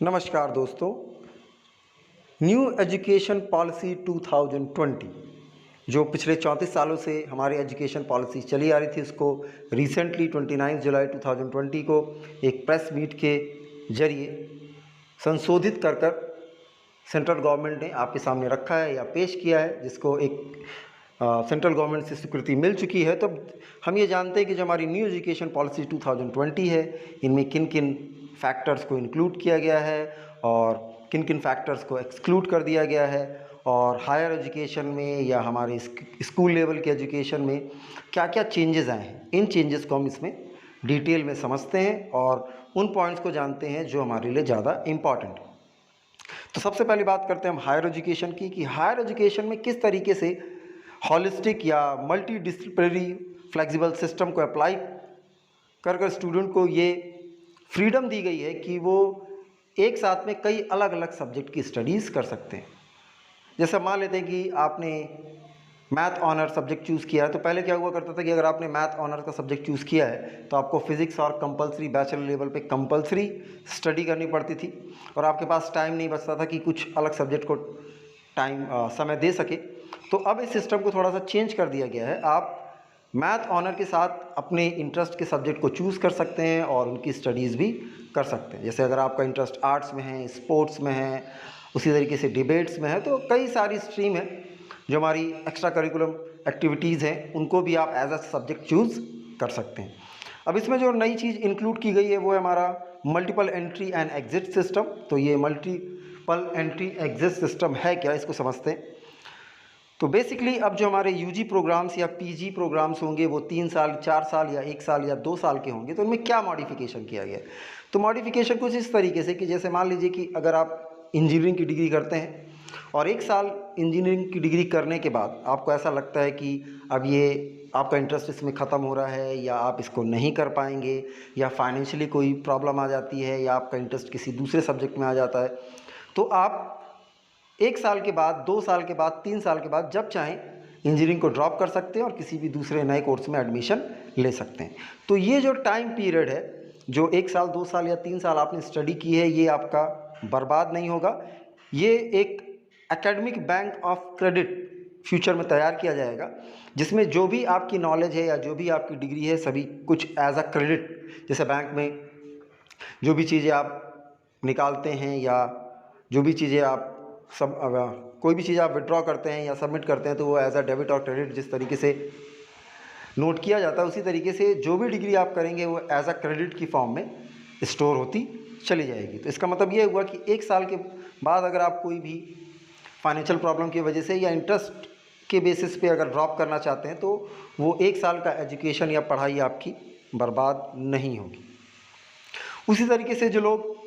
नमस्कार दोस्तों। New education policy 2020 जो पिछले 34 सालों से हमारी एजुकेशन पॉलिसी चली आ रही थी, उसको रिसेंटली 29 जुलाई 2020 को एक प्रेस मीट के जरिए संशोधित कर सेंट्रल गवर्नमेंट ने आपके सामने रखा है या पेश किया है, जिसको एक सेंट्रल गवर्नमेंट से स्वीकृति मिल चुकी है। तो हम ये जानते हैं कि जो हमारी न्यू एजुकेशन पॉलिसी 2020 है, इनमें किन किन फैक्टर्स को इंक्लूड किया गया है और किन किन फैक्टर्स को एक्सक्लूड कर दिया गया है, और हायर एजुकेशन में या हमारे स्कूल लेवल के एजुकेशन में क्या क्या चेंजेस आए हैं। इन चेंजेस को हम इसमें डिटेल में समझते हैं और उन पॉइंट्स को जानते हैं जो हमारे लिए ज़्यादा इम्पॉर्टेंट है। तो सबसे पहली बात करते हैं हम हायर एजुकेशन की, कि हायर एजुकेशन में किस तरीके से हॉलिस्टिक या मल्टी डिसिप्लिनरी फ्लेक्सिबल सिस्टम को अप्लाई कर स्टूडेंट को ये फ्रीडम दी गई है कि वो एक साथ में कई अलग अलग सब्जेक्ट की स्टडीज़ कर सकते हैं। जैसे मान लेते हैं कि आपने मैथ ऑनर सब्जेक्ट चूज़ किया है, तो पहले क्या हुआ करता था कि अगर आपने मैथ ऑनर का सब्जेक्ट चूज़ किया है तो आपको फिज़िक्स और कंपलसरी बैचलर लेवल पे कंपलसरी स्टडी करनी पड़ती थी, और आपके पास टाइम नहीं बचता था कि कुछ अलग सब्जेक्ट को समय दे सके। तो अब इस सिस्टम को थोड़ा सा चेंज कर दिया गया है। आप मैथ ऑनर के साथ अपने इंटरेस्ट के सब्जेक्ट को चूज़ कर सकते हैं और उनकी स्टडीज़ भी कर सकते हैं। जैसे अगर आपका इंटरेस्ट आर्ट्स में है, स्पोर्ट्स में है, उसी तरीके से डिबेट्स में है, तो कई सारी स्ट्रीम है जो हमारी एक्स्ट्रा करिकुलम एक्टिविटीज़ हैं, उनको भी आप एज अ सब्जेक्ट चूज़ कर सकते हैं। अब इसमें जो नई चीज़ इंक्लूड की गई है वो है हमारा multiple entry and exit system. तो ये मल्टीपल एंट्री एग्जिट सिस्टम है क्या, इसको समझते हैं। तो बेसिकली अब जो हमारे यूजी प्रोग्राम्स या पीजी प्रोग्राम्स होंगे वो 3 साल, 4 साल या 1 साल या 2 साल के होंगे। तो उनमें क्या मॉडिफिकेशन किया गया है? तो मॉडिफिकेशन कुछ इस तरीके से कि जैसे मान लीजिए कि अगर आप इंजीनियरिंग की डिग्री करते हैं और 1 साल इंजीनियरिंग की डिग्री करने के बाद आपको ऐसा लगता है कि अब ये आपका इंटरेस्ट इसमें ख़त्म हो रहा है या आप इसको नहीं कर पाएंगे, या फाइनेंशियली कोई प्रॉब्लम आ जाती है, या आपका इंटरेस्ट किसी दूसरे सब्जेक्ट में आ जाता है, तो आप 1 साल के बाद, 2 साल के बाद, 3 साल के बाद जब चाहें इंजीनियरिंग को ड्रॉप कर सकते हैं और किसी भी दूसरे नए कोर्स में एडमिशन ले सकते हैं। तो ये जो टाइम पीरियड है, जो 1 साल, 2 साल या 3 साल आपने स्टडी की है, ये आपका बर्बाद नहीं होगा। ये एक academic bank of credit future में तैयार किया जाएगा, जिसमें जो भी आपकी नॉलेज है या जो भी आपकी डिग्री है, सभी कुछ एज अ क्रेडिट, जैसे बैंक में जो भी चीज़ें आप निकालते हैं या जो भी चीज़ें आप कोई भी चीज़ आप विड्रॉ करते हैं या सबमिट करते हैं, तो वो एज अ डेबिट और क्रेडिट जिस तरीके से नोट किया जाता है, उसी तरीके से जो भी डिग्री आप करेंगे वो एज अ क्रेडिट की फॉर्म में स्टोर होती चली जाएगी। तो इसका मतलब ये हुआ कि 1 साल के बाद अगर आप कोई भी फाइनेंशियल प्रॉब्लम की वजह से या इंटरेस्ट के बेसिस पे अगर ड्रॉप करना चाहते हैं, तो वो 1 साल का एजुकेशन या पढ़ाई आपकी बर्बाद नहीं होगी। उसी तरीके से जो लोग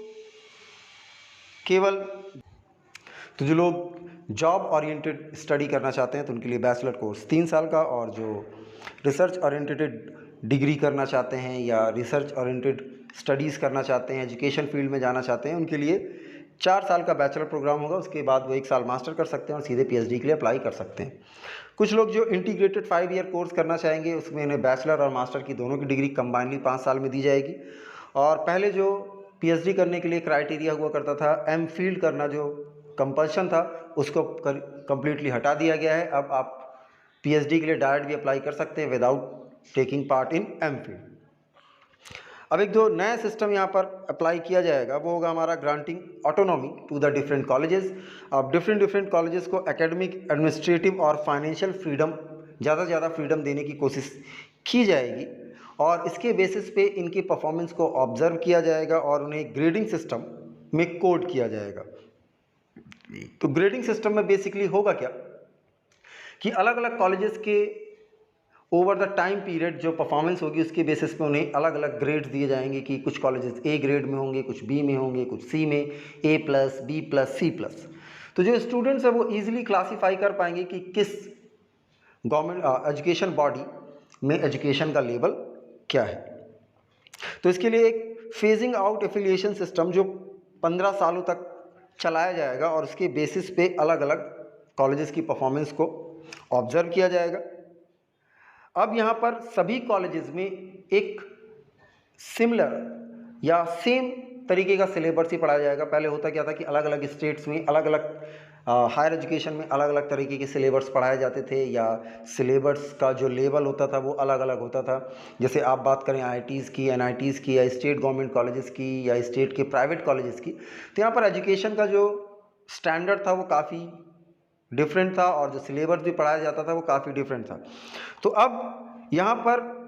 जॉब ओरिएंटेड स्टडी करना चाहते हैं, तो उनके लिए बैचलर कोर्स 3 साल का, और जो रिसर्च ओरिएंटेड डिग्री करना चाहते हैं या रिसर्च ओरिएंटेड स्टडीज़ करना चाहते हैं, एजुकेशन फील्ड में जाना चाहते हैं, उनके लिए 4 साल का बैचलर प्रोग्राम होगा। उसके बाद वो 1 साल मास्टर कर सकते हैं और सीधे पीएचडी के लिए अप्लाई कर सकते हैं। कुछ लोग जो इंटीग्रेटेड 5 ईयर कोर्स करना चाहेंगे, उसमें उन्हें बैचलर और मास्टर की दोनों की डिग्री कंबाइनली 5 साल में दी जाएगी। और पहले जो पीएचडी करने के लिए क्राइटेरिया हुआ करता था, एमफिल करना जो कंपल्शन था, उसको कम्प्लीटली हटा दिया गया है। अब आप पीएचडी के लिए डायरेक्ट भी अप्लाई कर सकते हैं without taking part in MPhil. अब एक जो नया सिस्टम यहाँ पर अप्लाई किया जाएगा वो होगा हमारा granting autonomy to the different colleges. अब डिफरेंट कॉलेजेस को एकेडमिक, एडमिनिस्ट्रेटिव और फाइनेंशियल फ्रीडम, ज़्यादा से ज़्यादा फ्रीडम देने की कोशिश की जाएगी, और इसके बेसिस पे इनकी परफॉर्मेंस को ऑब्जर्व किया जाएगा और उन्हें ग्रेडिंग सिस्टम में कोड किया जाएगा। तो ग्रेडिंग सिस्टम में बेसिकली होगा क्या कि अलग अलग कॉलेजेस के ओवर द टाइम पीरियड जो परफॉर्मेंस होगी उसके बेसिस पे उन्हें अलग अलग ग्रेड्स दिए जाएंगे, कि कुछ कॉलेजेस ए ग्रेड में होंगे, कुछ बी में होंगे, कुछ सी में, A+, B+, C+। तो जो स्टूडेंट्स है वो ईजिली क्लासीफाई कर पाएंगे कि किस गवर्नमेंट एजुकेशन बॉडी में एजुकेशन का लेवल क्या है। तो इसके लिए एक फेजिंग आउट एफिलिएशन सिस्टम जो 15 सालों तक चलाया जाएगा, और उसके बेसिस पे अलग अलग कॉलेजेस की परफॉर्मेंस को ऑब्जर्व किया जाएगा। अब यहाँ पर सभी कॉलेजेस में एक सिमिलर या सेम तरीके का सिलेबस ही पढ़ाया जाएगा। पहले होता क्या था कि अलग अलग स्टेट्स में अलग अलग हायर एजुकेशन में अलग अलग तरीके के सिलेबस पढ़ाए जाते थे, या सिलेबस का जो लेवल होता था वो अलग अलग होता था। जैसे आप बात करें IITs की, NITs की, या स्टेट गवर्नमेंट कॉलेजेस की, या स्टेट के प्राइवेट कॉलेजेस की, तो यहाँ पर एजुकेशन का जो स्टैंडर्ड था वो काफ़ी डिफरेंट था, और जो सिलेबस भी पढ़ाया जाता था वो काफ़ी डिफरेंट था। तो अब यहाँ पर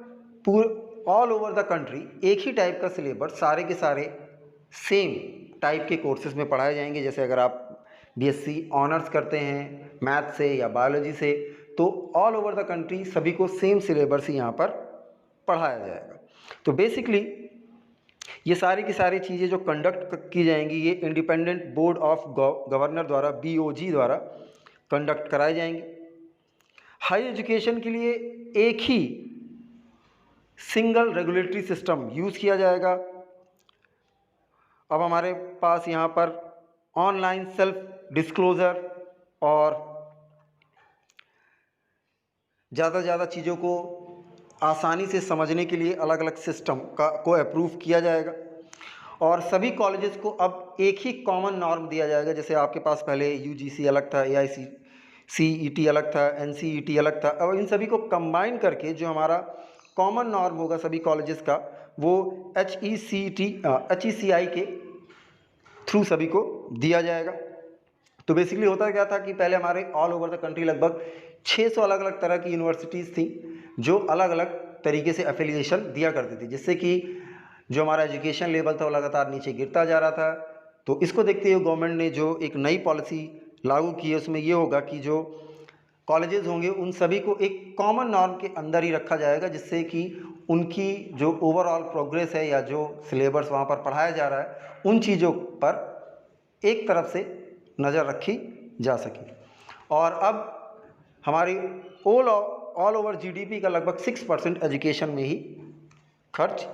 ऑल ओवर द कंट्री एक ही टाइप का सिलेबस, सारे के सारे सेम टाइप के कोर्सेज में पढ़ाए जाएंगे। जैसे अगर आप BSc ऑनर्स करते हैं मैथ से या बायोलॉजी से, तो ऑल ओवर द कंट्री सभी को सेम सिलेबस ही यहाँ पर पढ़ाया जाएगा। तो बेसिकली ये सारी की सारी चीज़ें जो कंडक्ट की जाएंगी, ये इंडिपेंडेंट बोर्ड ऑफ गवर्नर द्वारा, BOG द्वारा कंडक्ट कराई जाएंगी। हाई एजुकेशन के लिए एक ही सिंगल रेगुलेटरी सिस्टम यूज़ किया जाएगा। अब हमारे पास यहाँ पर ऑनलाइन सेल्फ डिस्क्लोज़र और ज़्यादा से ज़्यादा चीज़ों को आसानी से समझने के लिए अलग अलग सिस्टम को अप्रूव किया जाएगा। और सभी कॉलेजेस को अब एक ही कॉमन नॉर्म दिया जाएगा। जैसे आपके पास पहले UGC अलग था, AICTE अलग था, NCET अलग था। अब इन सभी को कंबाइन करके जो हमारा कॉमन नॉर्म होगा सभी कॉलेजेस का, वो HECI के थ्रू सभी को दिया जाएगा। तो बेसिकली होता क्या था कि पहले हमारे ऑल ओवर द कंट्री लगभग 600 अलग अलग तरह की यूनिवर्सिटीज़ थी जो अलग अलग तरीके से एफिलिएशन दिया करती थी, जिससे कि जो हमारा एजुकेशन लेवल था वो लगातार नीचे गिरता जा रहा था। तो इसको देखते हुए गवर्नमेंट ने जो एक नई पॉलिसी लागू की है, उसमें ये होगा कि जो कॉलेजेस होंगे उन सभी को एक कॉमन नॉर्म के अंदर ही रखा जाएगा, जिससे कि उनकी जो ओवरऑल प्रोग्रेस है या जो सिलेबस वहाँ पर पढ़ाया जा रहा है उन चीज़ों पर एक तरफ से नज़र रखी जा सके। और अब हमारी ऑल ओवर GDP का लगभग 6% एजुकेशन में ही खर्च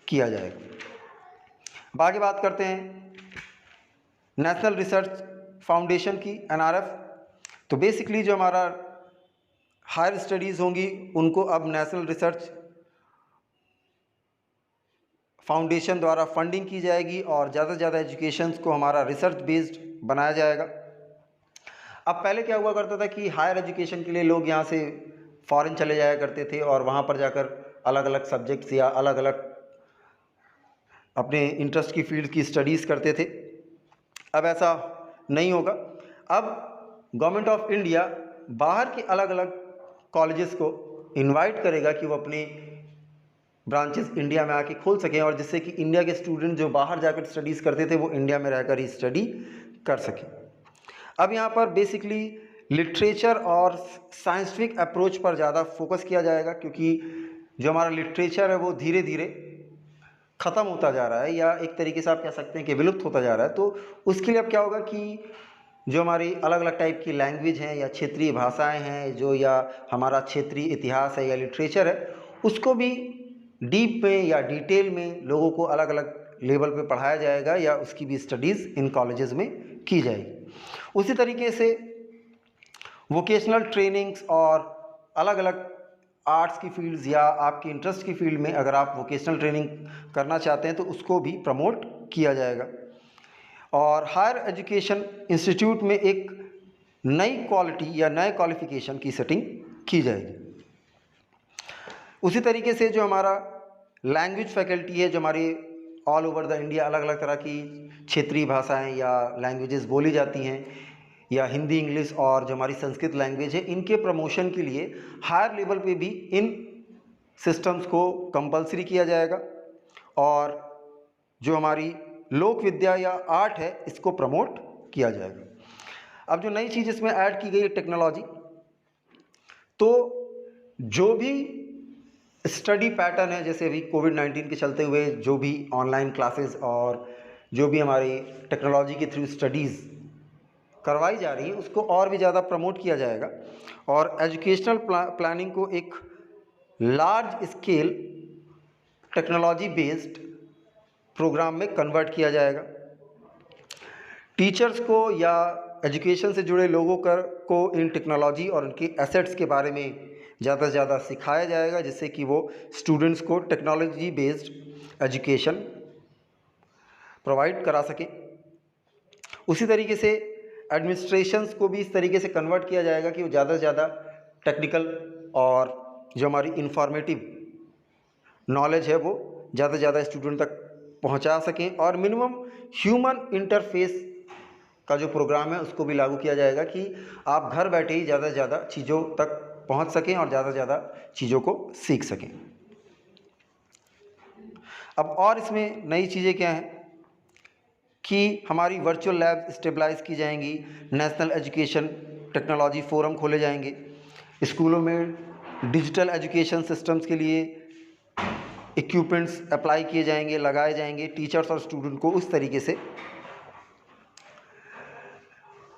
किया जाएगा। अब आगे बात करते हैं नेशनल रिसर्च फाउंडेशन की, NRF। तो बेसिकली जो हमारा हायर स्टडीज़ होंगी उनको अब नेशनल रिसर्च फाउंडेशन द्वारा फंडिंग की जाएगी, और ज़्यादा से ज़्यादा एजुकेशन को हमारा रिसर्च बेस्ड बनाया जाएगा। अब पहले क्या हुआ करता था कि हायर एजुकेशन के लिए लोग यहाँ से फॉरेन चले जाया करते थे और वहाँ पर जाकर अलग अलग सब्जेक्ट्स या अलग अलग अपने इंटरेस्ट की फील्ड की स्टडीज़ करते थे। अब ऐसा नहीं होगा। अब गवर्नमेंट ऑफ इंडिया बाहर के अलग अलग कॉलेजेस को इनवाइट करेगा कि वो अपने ब्रांचेस इंडिया में आके खोल सकें, और जिससे कि इंडिया के स्टूडेंट जो बाहर जाकर स्टडीज़ करते थे वो इंडिया में रहकर ही स्टडी कर सकें। अब यहाँ पर बेसिकली लिटरेचर और साइंटिफिक अप्रोच पर ज़्यादा फोकस किया जाएगा, क्योंकि जो हमारा लिटरेचर है वो धीरे धीरे ख़त्म होता जा रहा है, या एक तरीके से आप कह सकते हैं कि विलुप्त होता जा रहा है। तो उसके लिए अब क्या होगा कि जो हमारी अलग अलग टाइप की लैंग्वेज हैं या क्षेत्रीय भाषाएं हैं, जो या हमारा क्षेत्रीय इतिहास है या लिटरेचर है, उसको भी डीप में या डिटेल में लोगों को अलग अलग लेवल पे पढ़ाया जाएगा, या उसकी भी स्टडीज़ इन कॉलेजेस में की जाएगी। उसी तरीके से वोकेशनल ट्रेनिंग्स और अलग अलग आर्ट्स की फील्ड्स या आपकी इंटरेस्ट की फील्ड में अगर आप वोकेशनल ट्रेनिंग करना चाहते हैं तो उसको भी प्रमोट किया जाएगा। और हायर एजुकेशन इंस्टीट्यूट में एक नई क्वालिटी या नए क्वालिफिकेशन की सेटिंग की जाएगी। उसी तरीके से जो हमारा लैंग्वेज फैकल्टी है, जो हमारी ऑल ओवर द इंडिया अलग अलग तरह की क्षेत्रीय भाषाएं या लैंग्वेजेस बोली जाती हैं, या हिंदी, इंग्लिश और जो हमारी संस्कृत लैंग्वेज है, इनके प्रमोशन के लिए हायर लेवल पे भी इन सिस्टम्स को कंपलसरी किया जाएगा। और जो हमारी लोक विद्या या आर्ट है इसको प्रमोट किया जाएगा। अब जो नई चीज़ इसमें ऐड की गई है टेक्नोलॉजी, तो जो भी स्टडी पैटर्न है, जैसे अभी कोविड-19 के चलते हुए जो भी ऑनलाइन क्लासेस और जो भी हमारी टेक्नोलॉजी के थ्रू स्टडीज़ करवाई जा रही है, उसको और भी ज़्यादा प्रमोट किया जाएगा, और एजुकेशनल प्लानिंग को एक large scale technology based programme में कन्वर्ट किया जाएगा। टीचर्स को या एजुकेशन से जुड़े लोगों को इन टेक्नोलॉजी और उनके एसेट्स के बारे में ज़्यादा से ज़्यादा सिखाया जाएगा, जिससे कि वो स्टूडेंट्स को टेक्नोलॉजी बेस्ड एजुकेशन प्रोवाइड करा सकें। उसी तरीके से एडमिनिस्ट्रेशंस को भी इस तरीके से कन्वर्ट किया जाएगा कि वो ज़्यादा से ज़्यादा टेक्निकल और जो हमारी इंफॉर्मेटिव नॉलेज है वो ज़्यादा से ज़्यादा स्टूडेंट तक पहुंचा सकें, और मिनिमम ह्यूमन इंटरफेस का जो प्रोग्राम है उसको भी लागू किया जाएगा कि आप घर बैठे ही ज़्यादा से ज़्यादा चीज़ों तक पहुंच सकें और ज़्यादा से ज़्यादा चीज़ों को सीख सकें। अब और इसमें नई चीज़ें क्या हैं कि हमारी वर्चुअल लैब स्टेबलाइज की जाएंगी, नेशनल एजुकेशन टेक्नोलॉजी फोरम खोले जाएंगे, स्कूलों में डिजिटल एजुकेशन सिस्टम्स के लिए इक्विपमेंट्स अप्लाई किए जाएंगे, लगाए जाएंगे, टीचर्स और स्टूडेंट को उस तरीके से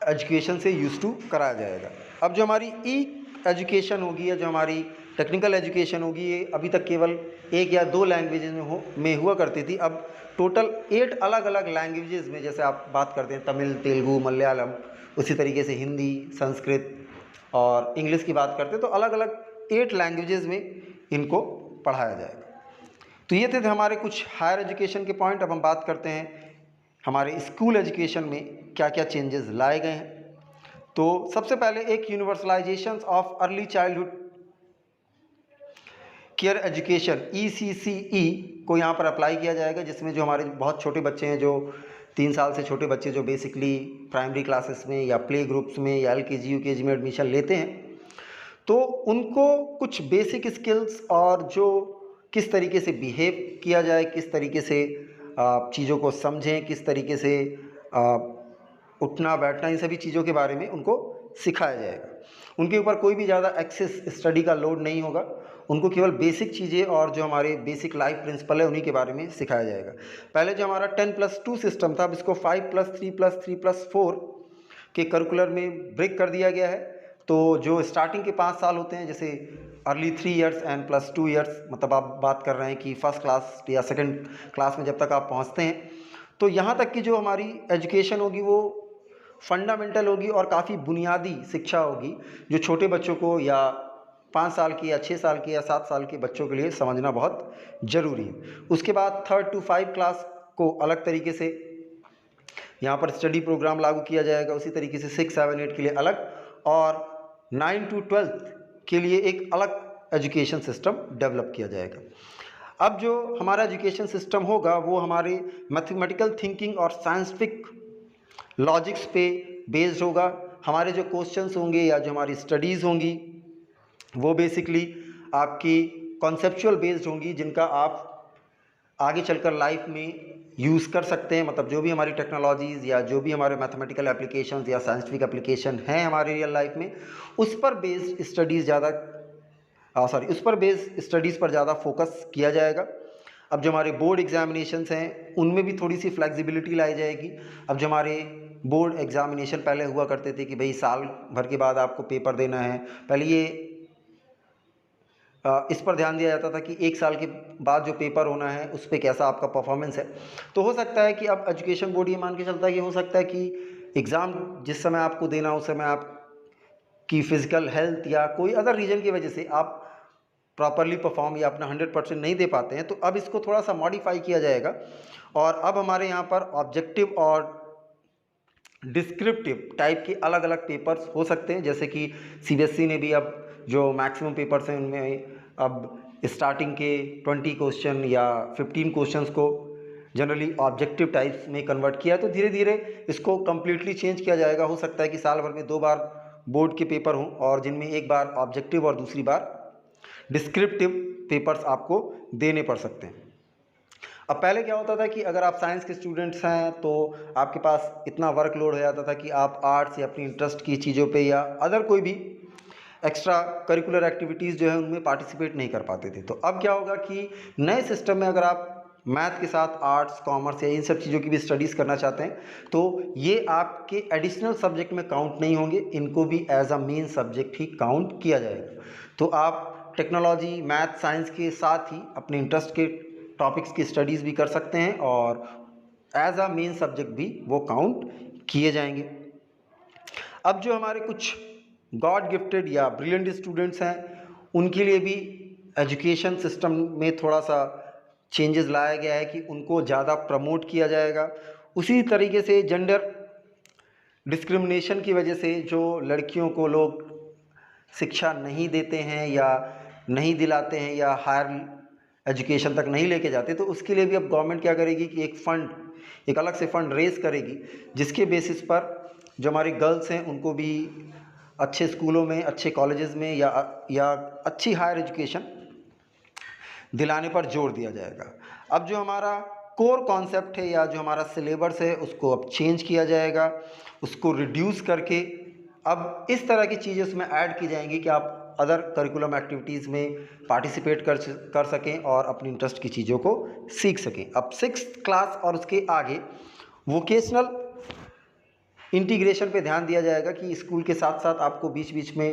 एजुकेशन से यूज टू कराया जाएगा। अब जो हमारी ई एजुकेशन होगी या जो हमारी टेक्निकल एजुकेशन होगी, ये अभी तक केवल 1 या 2 लैंग्वेजेज में हुआ करती थी। अब टोटल 8 अलग अलग लैंग्वेजेस में, जैसे आप बात करते हैं तमिल, तेलुगु, मलयालम, उसी तरीके से हिंदी, संस्कृत और इंग्लिश की बात करते हैं, तो अलग अलग 8 लैंग्वेजेस में इनको पढ़ाया जाएगा। तो ये थे हमारे कुछ हायर एजुकेशन के पॉइंट। अब हम बात करते हैं हमारे स्कूल एजुकेशन में क्या क्या चेंजेस लाए गए हैं। तो सबसे पहले एक universalization of early childhood care education ECCE को यहाँ पर अप्लाई किया जाएगा, जिसमें जो हमारे बहुत छोटे बच्चे हैं, जो 3 साल से छोटे बच्चे जो बेसिकली प्राइमरी क्लासेस में या प्ले ग्रुप्स में या LKG UKG में एडमिशन लेते हैं, तो उनको कुछ बेसिक स्किल्स और जो किस तरीके से बिहेव किया जाए, किस तरीके से चीज़ों को समझें, किस तरीके से उठना बैठना, इन सभी चीज़ों के बारे में उनको सिखाया जाएगा। उनके ऊपर कोई भी ज़्यादा एक्सेस स्टडी का लोड नहीं होगा, उनको केवल बेसिक चीज़ें और जो हमारे बेसिक लाइफ प्रिंसिपल है उन्हीं के बारे में सिखाया जाएगा। पहले जो हमारा 10+2 सिस्टम था, अब इसको 5+3+3+4 के करिकुलर में ब्रेक कर दिया गया है। तो जो स्टार्टिंग के 5 साल होते हैं, जैसे अर्ली 3 ईयर्स एंड +2 ईयर्स, मतलब आप बात कर रहे हैं कि फर्स्ट क्लास या सेकंड क्लास में जब तक आप पहुंचते हैं, तो यहाँ तक की जो हमारी एजुकेशन होगी वो फंडामेंटल होगी और काफ़ी बुनियादी शिक्षा होगी, जो छोटे बच्चों को या 5 साल की या 6 साल की या 7 साल के बच्चों के लिए समझना बहुत ज़रूरी है। उसके बाद 3rd to 5 क्लास को अलग तरीके से यहाँ पर स्टडी प्रोग्राम लागू किया जाएगा, उसी तरीके से 6, 7, 8 के लिए अलग, और 9 to 12 के लिए एक अलग एजुकेशन सिस्टम डेवलप किया जाएगा। अब जो हमारा एजुकेशन सिस्टम होगा वो हमारे मैथमेटिकल थिंकिंग और साइंटिफिक लॉजिक्स पे बेस्ड होगा। हमारे जो क्वेश्चंस होंगे या जो हमारी स्टडीज़ होंगी वो बेसिकली आपकी कॉन्सेप्चुअल बेस्ड होंगी, जिनका आप आगे चलकर लाइफ में यूज़ कर सकते हैं। मतलब जो भी हमारी टेक्नोलॉजीज़ या जो भी हमारे मैथमेटिकल एप्लीकेशंस या साइंटिफिक एप्लीकेशन हैं हमारी रियल लाइफ में, उस पर बेस्ड स्टडीज़ उस पर बेस्ड स्टडीज़ पर ज़्यादा फोकस किया जाएगा। अब जो हमारे बोर्ड एग्जामिनेशंस हैं उनमें भी थोड़ी सी फ्लेक्सिबिलिटी लाई जाएगी। अब जो हमारे बोर्ड एग्जामिनेशन पहले हुआ करते थे कि भाई साल भर के बाद आपको पेपर देना है, पहले ये इस पर ध्यान दिया जाता था कि 1 साल के बाद जो पेपर होना है उस पर कैसा आपका परफॉर्मेंस है। तो हो सकता है कि अब एजुकेशन बोर्ड ये मान के चलता है कि हो सकता है कि एग्ज़ाम जिस समय आपको देना उस समय आपकी फ़िज़िकल हेल्थ या कोई अदर रीज़न की वजह से आप प्रॉपरली परफॉर्म या अपना 100% नहीं दे पाते हैं, तो अब इसको थोड़ा सा मॉडिफाई किया जाएगा। और अब हमारे यहाँ पर ऑब्जेक्टिव और डिस्क्रिप्टिव टाइप के अलग अलग पेपर्स हो सकते हैं, जैसे कि CBSE ने भी अब जो मैक्सिमम पेपर्स हैं उनमें अब स्टार्टिंग के 20 क्वेश्चन या 15 क्वेश्चंस को जनरली ऑब्जेक्टिव टाइप्स में कन्वर्ट किया। तो धीरे धीरे इसको कम्प्लीटली चेंज किया जाएगा। हो सकता है कि साल भर में 2 बार बोर्ड के पेपर हों और जिनमें एक बार ऑब्जेक्टिव और दूसरी बार डिस्क्रिप्टिव पेपर्स आपको देने पड़ सकते हैं। अब पहले क्या होता था कि अगर आप साइंस के स्टूडेंट्स हैं तो आपके पास इतना वर्कलोड हो जाता था कि आप आर्ट्स या अपनी इंटरेस्ट की चीज़ों पे या अदर कोई भी एक्स्ट्रा करिकुलर एक्टिविटीज़ जो है उनमें पार्टिसिपेट नहीं कर पाते थे। तो अब क्या होगा कि नए सिस्टम में अगर आप मैथ के साथ आर्ट्स, कॉमर्स या इन सब चीज़ों की भी स्टडीज़ करना चाहते हैं तो ये आपके एडिशनल सब्जेक्ट में काउंट नहीं होंगे, इनको भी एज अ मेन सब्जेक्ट ही काउंट किया जाएगा। तो आप टेक्नोलॉजी, मैथ, साइंस के साथ ही अपने इंटरेस्ट के टॉपिक्स की स्टडीज़ भी कर सकते हैं और एज अ मेन सब्जेक्ट भी वो काउंट किए जाएंगे। अब जो हमारे कुछ गॉड गिफ्टेड या ब्रिलियंट स्टूडेंट्स हैं उनके लिए भी एजुकेशन सिस्टम में थोड़ा सा चेंजेस लाया गया है कि उनको ज़्यादा प्रमोट किया जाएगा। उसी तरीके से जेंडर डिस्क्रिमिनेशन की वजह से जो लड़कियों को लोग शिक्षा नहीं देते हैं या नहीं दिलाते हैं या हायर एजुकेशन तक नहीं लेके जाते, तो उसके लिए भी अब गवर्नमेंट क्या करेगी कि एक अलग से फ़ंड रेज़ करेगी, जिसके बेसिस पर जो हमारी गर्ल्स हैं उनको भी अच्छे स्कूलों में, अच्छे कॉलेजेस में या अच्छी हायर एजुकेशन दिलाने पर जोर दिया जाएगा। अब जो हमारा कोर कॉन्सेप्ट है या जो हमारा सिलेबस है उसको अब चेंज किया जाएगा, उसको रिड्यूस करके अब इस तरह की चीज़ें उसमें ऐड की जाएंगी कि आप अदर करिकुलम एक्टिविटीज़ में पार्टिसिपेट कर सकें और अपनी इंटरेस्ट की चीज़ों को सीख सकें। अब 6th क्लास और उसके आगे वोकेशनल इंटीग्रेशन पे ध्यान दिया जाएगा कि स्कूल के साथ साथ आपको बीच बीच में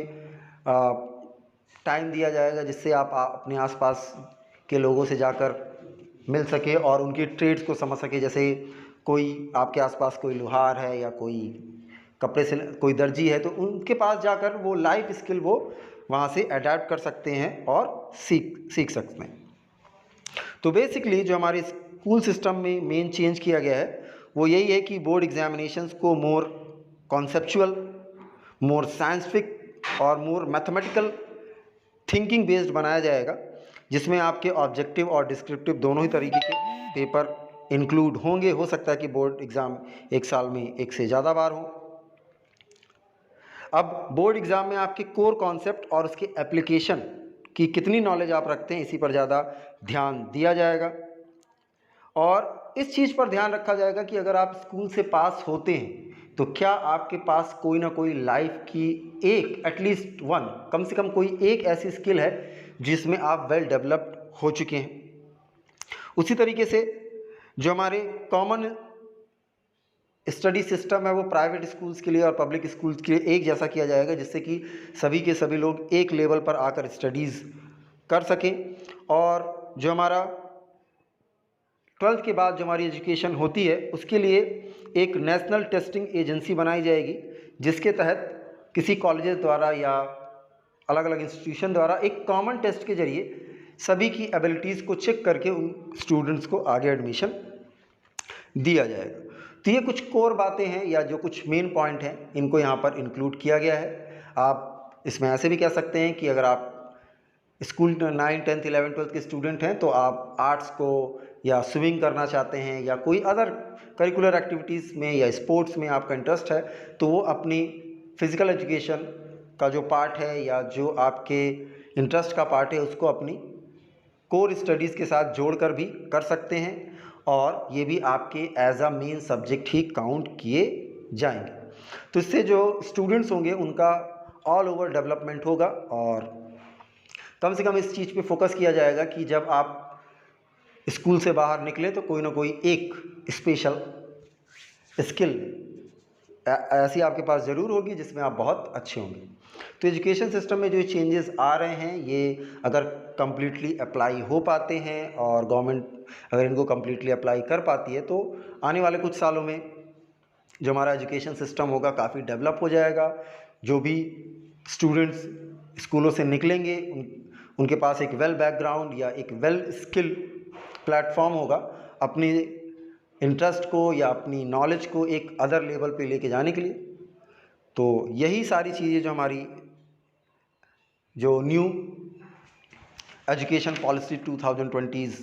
टाइम दिया जाएगा जिससे आप अपने आसपास के लोगों से जाकर मिल सके और उनकी ट्रेड्स को समझ सके। जैसे कोई आपके आसपास कोई लोहार है या कोई कपड़े से कोई दर्जी है, तो उनके पास जाकर वो लाइफ स्किल वो वहाँ से अडेप्ट कर सकते हैं और सीख सकते हैं। तो बेसिकली जो हमारे स्कूल सिस्टम में मेन चेंज किया गया है वो यही है कि बोर्ड एग्जामिनेशंस को मोर कॉन्सेप्चुअल, मोर साइंटिफिक और मोर मैथमेटिकल थिंकिंग बेस्ड बनाया जाएगा, जिसमें आपके ऑब्जेक्टिव और डिस्क्रिप्टिव दोनों ही तरीके के पेपर इंक्लूड होंगे। हो सकता है कि बोर्ड एग्ज़ाम एक साल में एक से ज़्यादा बार हो। अब बोर्ड एग्ज़ाम में आपके कोर कॉन्सेप्ट और उसके एप्लीकेशन की कितनी नॉलेज आप रखते हैं इसी पर ज़्यादा ध्यान दिया जाएगा और इस चीज़ पर ध्यान रखा जाएगा कि अगर आप स्कूल से पास होते हैं तो क्या आपके पास कोई ना कोई लाइफ की एक एटलीस्ट वन, कम से कम कोई एक ऐसी स्किल है जिसमें आप वेल डेवलप्ड हो चुके हैं। उसी तरीके से जो हमारे कॉमन स्टडी सिस्टम है वो प्राइवेट स्कूल्स के लिए और पब्लिक स्कूल्स के लिए एक जैसा किया जाएगा, जिससे कि सभी के सभी लोग एक लेवल पर आकर स्टडीज़ कर सकें। और जो हमारा 12th के बाद जो हमारी एजुकेशन होती है उसके लिए एक नेशनल टेस्टिंग एजेंसी बनाई जाएगी, जिसके तहत किसी कॉलेजेस द्वारा या अलग अलग इंस्टीट्यूशन द्वारा एक कॉमन टेस्ट के जरिए सभी की एबिलिटीज़ को चेक करके उन स्टूडेंट्स को आगे एडमिशन दिया जाएगा। तो ये कुछ कोर बातें हैं या जो कुछ मेन पॉइंट हैं इनको यहाँ पर इंक्लूड किया गया है। आप इसमें ऐसे भी कह सकते हैं कि अगर आप स्कूल 9, 10, 11, 12 के स्टूडेंट हैं तो आप आर्ट्स को या स्विमिंग करना चाहते हैं या कोई अदर करिकुलर एक्टिविटीज़ में या स्पोर्ट्स में आपका इंटरेस्ट है, तो वो अपनी फिज़िकल एजुकेशन का जो पार्ट है या जो आपके इंटरेस्ट का पार्ट है उसको अपनी कोर स्टडीज़ के साथ जोड़कर भी कर सकते हैं और ये भी आपके एज अ मेन सब्जेक्ट ही काउंट किए जाएंगे। तो इससे जो स्टूडेंट्स होंगे उनका ऑल ओवर डेवलपमेंट होगा और कम से कम इस चीज़ पे फोकस किया जाएगा कि जब आप स्कूल से बाहर निकले तो कोई ना कोई एक स्पेशल स्किल ऐसी आपके पास ज़रूर होगी जिसमें आप बहुत अच्छे होंगे। तो एजुकेशन सिस्टम में जो चेंजेस आ रहे हैं ये अगर कम्प्लीटली अप्लाई हो पाते हैं और गवर्नमेंट अगर इनको कम्प्लीटली अप्लाई कर पाती है तो आने वाले कुछ सालों में जो हमारा एजुकेशन सिस्टम होगा काफ़ी डेवलप हो जाएगा। जो भी स्टूडेंट्स स्कूलों से निकलेंगे उनके पास एक वेल बैकग्राउंड या एक वेल स्किल प्लेटफॉर्म होगा अपनी इंटरेस्ट को या अपनी नॉलेज को एक अदर लेवल पे लेके जाने के लिए। तो यही सारी चीज़ें जो हमारी जो न्यू एजुकेशन पॉलिसी 2020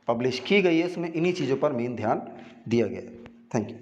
पब्लिश की गई है उसमें इन्हीं चीज़ों पर मेन ध्यान दिया गया है। Thank you.